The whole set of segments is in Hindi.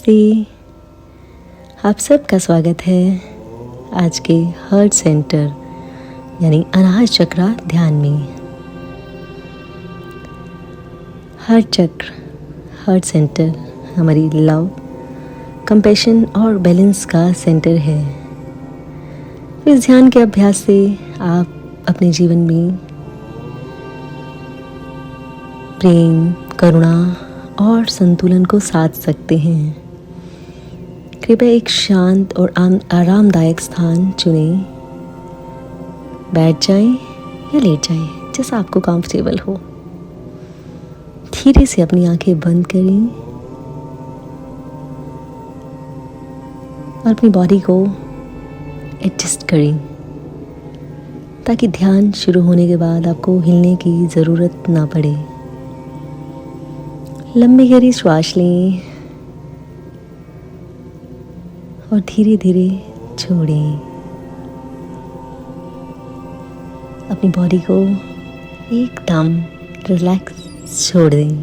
नमस्ते। आप सबका स्वागत है आज के हार्ट सेंटर यानी अनाहत चक्र ध्यान में। हार्ट चक्र, हार्ट सेंटर हमारी लव, कंपैशन और बैलेंस का सेंटर है। इस ध्यान के अभ्यास से आप अपने जीवन में प्रेम, करुणा और संतुलन को साध सकते हैं। कृपया एक शांत और आरामदायक स्थान चुनें। बैठ जाएं या लेट जाएं, जैसा आपको कंफर्टेबल हो। धीरे से अपनी आंखें बंद करें और अपनी बॉडी को एडजस्ट करें ताकि ध्यान शुरू होने के बाद आपको हिलने की ज़रूरत ना पड़े। लंबी गहरी श्वास लें और धीरे धीरे छोड़ें। अपनी बॉडी को एकदम रिलैक्स छोड़ दें।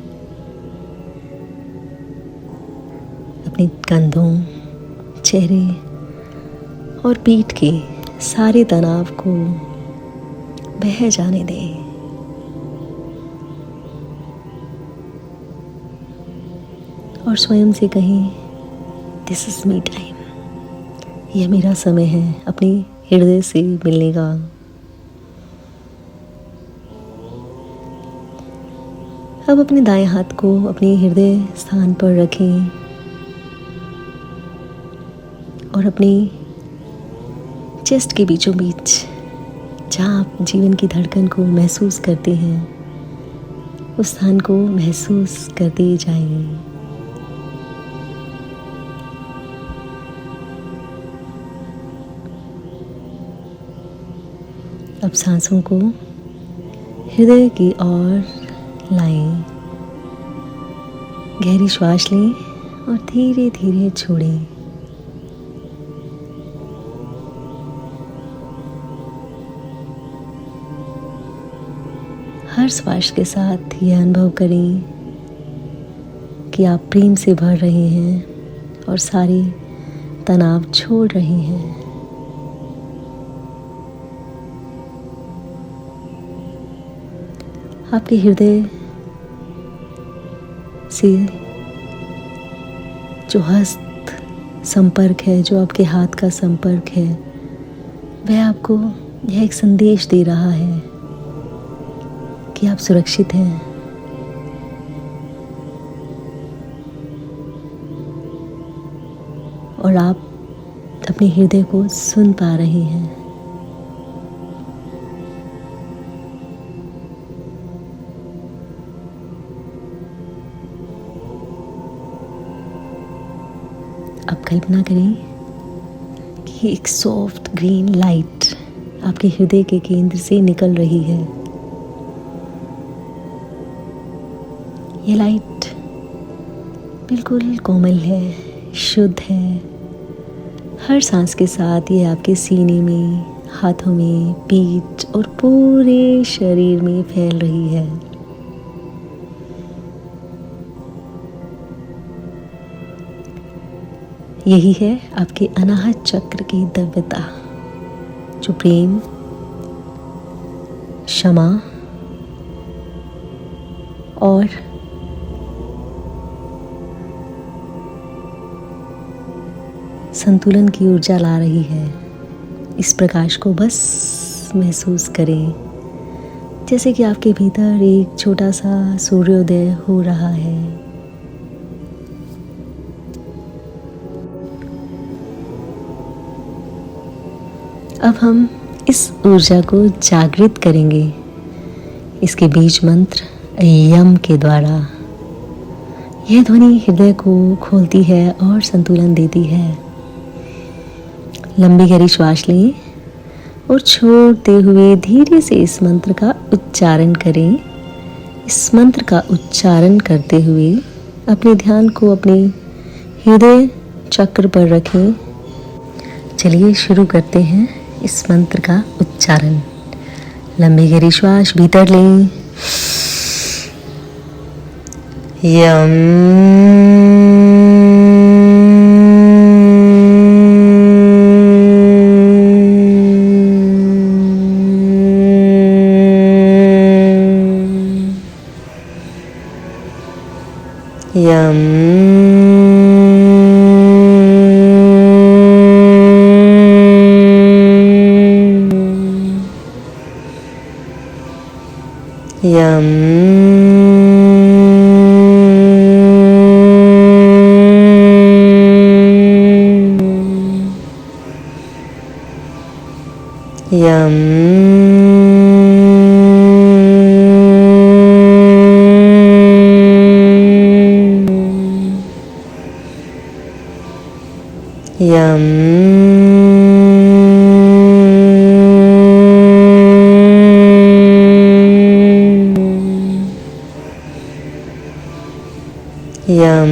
अपने कंधों, चेहरे और पीठ के सारे तनाव को बह जाने दें। और स्वयं से कहें, दिस इज मी टाइम। यह मेरा समय है अपने हृदय से मिलने का। अब अपने दाएं हाथ को अपने हृदय स्थान पर रखें और अपनी चेस्ट के बीचों बीच जहाँ आप जीवन की धड़कन को महसूस करते हैं, उस स्थान को महसूस करते जाएं। अब सांसों को हृदय की ओर लाएं। गहरी श्वास लें और धीरे धीरे छोड़ें। हर श्वास के साथ यह अनुभव करें कि आप प्रेम से भर रहे हैं और सारे तनाव छोड़ रहे हैं। आपके हृदय से जो हस्त संपर्क है, जो आपके हाथ का संपर्क है, वह आपको यह एक संदेश दे रहा है कि आप सुरक्षित हैं। और आप अपने हृदय को सुन पा रहे हैं। अब कल्पना करें कि एक सॉफ्ट ग्रीन लाइट आपके हृदय के केंद्र से निकल रही है। ये लाइट बिल्कुल कोमल है, शुद्ध है। हर सांस के साथ ये आपके सीने में, हाथों में, पीठ और पूरे शरीर में फैल रही है। यही है आपके अनाहत चक्र की दिव्यता, जो प्रेम, क्षमा और संतुलन की ऊर्जा ला रही है। इस प्रकाश को बस महसूस करें, जैसे कि आपके भीतर एक छोटा सा सूर्योदय हो रहा है। अब हम इस ऊर्जा को जागृत करेंगे इसके बीज मंत्र यम के द्वारा। यह ध्वनि हृदय को खोलती है और संतुलन देती है। लंबी गहरी श्वास लें और छोड़ते हुए धीरे से इस मंत्र का उच्चारण करें। इस मंत्र का उच्चारण करते हुए अपने ध्यान को अपने हृदय चक्र पर रखें। चलिए शुरू करते हैं इस मंत्र का उच्चारण। लंबी गहरी श्वास भीतर लें। यम यम यम यम यम यम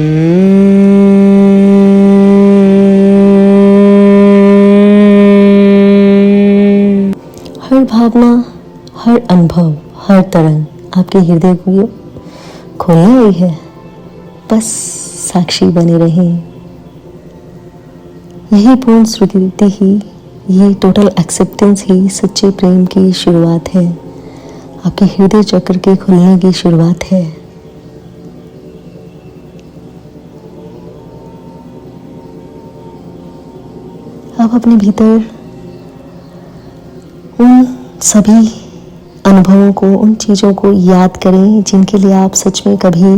हर भावना, हर अनुभव, हर तरंग आपके हृदय को खोलने आई है। बस साक्षी बने रहें। यही पूर्ण स्वीकृति ही, ये टोटल एक्सेप्टेंस ही सच्चे प्रेम की शुरुआत है। आपके हृदय चक्र के खुलने की शुरुआत है। अब अपने भीतर उन सभी अनुभवों को, उन चीज़ों को याद करें जिनके लिए आप सच में कभी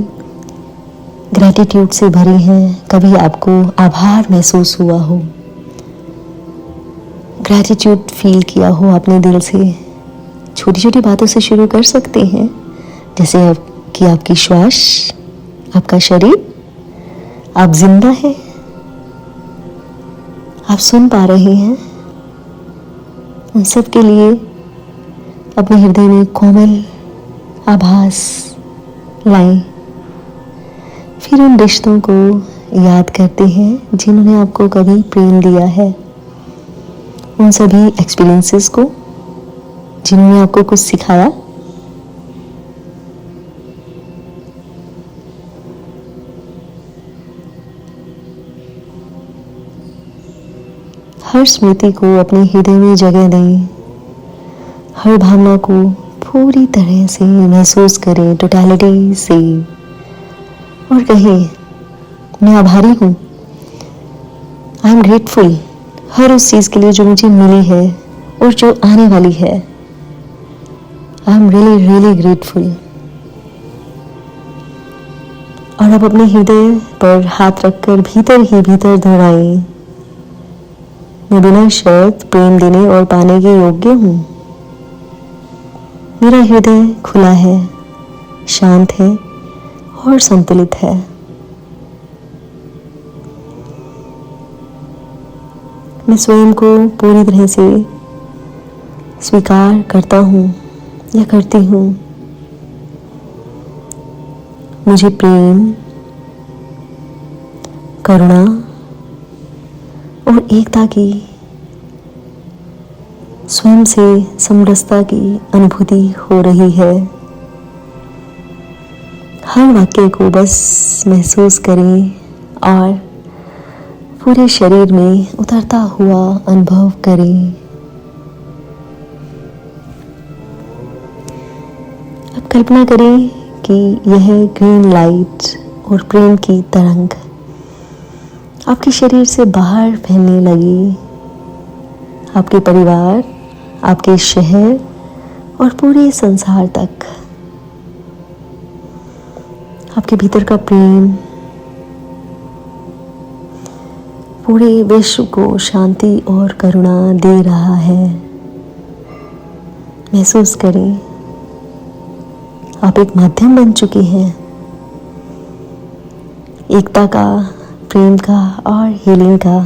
ग्रैटिट्यूड से भरे हैं, कभी आपको आभार महसूस हुआ हो, ग्रैटिट्यूड फील किया हो अपने दिल से। छोटी छोटी बातों से शुरू कर सकते हैं, जैसे कि आपकी श्वास, आपका शरीर, आप जिंदा हैं, आप सुन पा रहे हैं। उन सब के लिए अपने हृदय में कोमल आभास लाएं। फिर उन रिश्तों को याद करते हैं जिन्होंने आपको कभी प्रेम दिया है, उन सभी एक्सपीरियंसेस को जिन्होंने आपको कुछ सिखाया। हर स्मृति को अपने हृदय में जगह दें। हर भावना को पूरी तरह से महसूस करें, टोटलिटी से, और कहें मैं आभारी हूँ, आई एम ग्रेटफुल हर उस चीज़ के लिए जो मुझे मिली है और जो आने वाली है। I am really really grateful. और अब अपने हृदय पर हाथ रखकर भीतर ही भीतर दोहराएं, मैं बिना शर्त प्रेम देने और पाने के योग्य हूँ। मेरा हृदय खुला है, शांत है और संतुलित है। मैं स्वयं को पूरी तरह से स्वीकार करता हूँ या करती हूँ। मुझे प्रेम, करुणा और एकता की, स्वयं से समरसता की अनुभूति हो रही है। हर वाक्य को बस महसूस करें और पूरे शरीर में उतरता हुआ अनुभव करें। अब कल्पना करें कि यह ग्रीन लाइट और प्रेम की तरंग आपके शरीर से बाहर फैलने लगी। आपके परिवार, आपके शहर और पूरे संसार तक आपके भीतर का प्रेम पूरे विश्व को शांति और करुणा दे रहा है। महसूस करें, आप एक माध्यम बन चुके हैं एकता का, प्रेम का और हीलिंग का।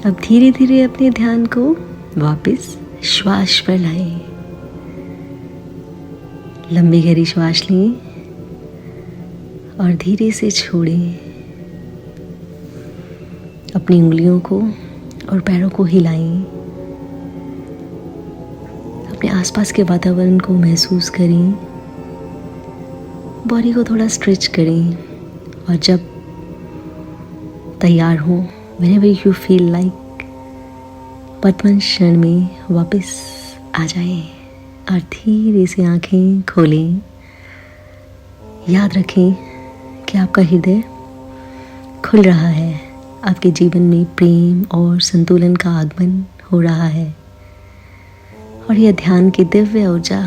अब धीरे धीरे अपने ध्यान को वापस श्वास पर लाएं। लंबी गहरी श्वास लें और धीरे से छोड़ें। अपनी उंगलियों को और पैरों को हिलाएं। अपने आसपास के वातावरण को महसूस करें। बॉडी को थोड़ा स्ट्रेच करें और जब तैयार हो, whenever you feel like, वर्तमान क्षण में वापस आ जाएं और धीरे से आंखें खोलें। याद रखें कि आपका हृदय खुल रहा है। आपके जीवन में प्रेम और संतुलन का आगमन हो रहा है और यह ध्यान की दिव्य ऊर्जा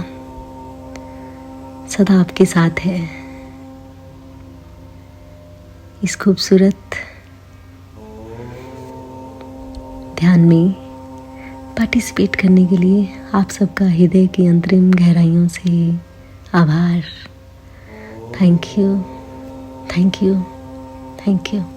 सदा आपके साथ है। इस खूबसूरत ध्यान में पार्टिसिपेट करने के लिए आप सबका हृदय की अंतरिम गहराइयों से आभार। Thank you, thank you, thank you.